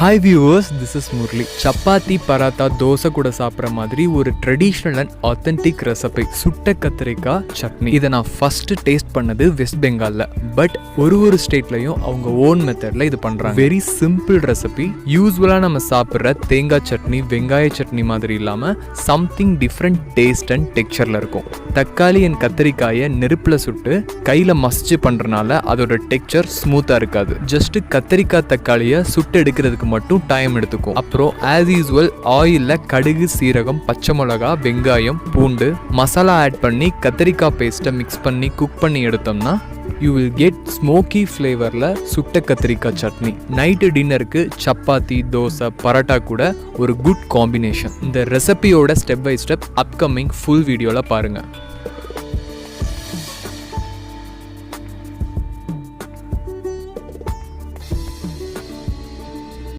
Hi viewers, this is Murli. Chapati paratha dosa கூட சாப்பிட்ற மாதிரி ஒரு ட்ரெடிஷ்னல் அண்ட் ஆத்தென்டிக் ரெசிபி சுட்ட கத்திரிக்காய் சட்னி. இதை நான் ஃபர்ஸ்ட் டேஸ்ட் பண்ணது வெஸ்ட் பெங்காலில். பட் ஒரு ஸ்டேட்லையும் அவங்க ஓன் மெத்தடில் இது பண்ணுறாங்க. Very simple recipe. யூஸ்வலாக நம்ம சாப்பிட்ற தேங்காய் சட்னி வெங்காய சட்னி மாதிரி இல்லாமல் சம்திங் டிஃப்ரெண்ட் டேஸ்ட் அண்ட் டெக்ஸ்சரில் இருக்கும். தக்காளி அண்ட் கத்திரிக்காயை நெருப்பில் சுட்டு கையில் மசிச்சு பண்ணுறனால அதோட டெக்ஸ்சர் ஸ்மூத்தாக இருக்காது. ஜஸ்ட் கத்திரிக்காய் தக்காளியை சுட்டு எடுக்கிறதுக்கு மட்டும் டைம் எடுத்துக்கும். அப்புறம் ஆஸ் யூஸ்வல் ஆயில்ல கடுகு சீரகம் பச்சை மிளகா வெங்காயம் பூண்டு மசாலா ஆட் பண்ணி கத்திரிக்காய் பேஸ்ட்டை மிக்ஸ் பண்ணி குக் பண்ணி எடுத்தோம்னா யூ வில் கெட் ஸ்மோக்கி ஃப்ளேவரில் சுட்ட கத்திரிக்காய் சட்னி. நைட்டு டின்னருக்கு சப்பாத்தி தோசை பரோட்டா கூட ஒரு குட் காம்பினேஷன். இந்த ரெசிபியோட step by step upcoming full வீடியோவில் பாருங்கள்.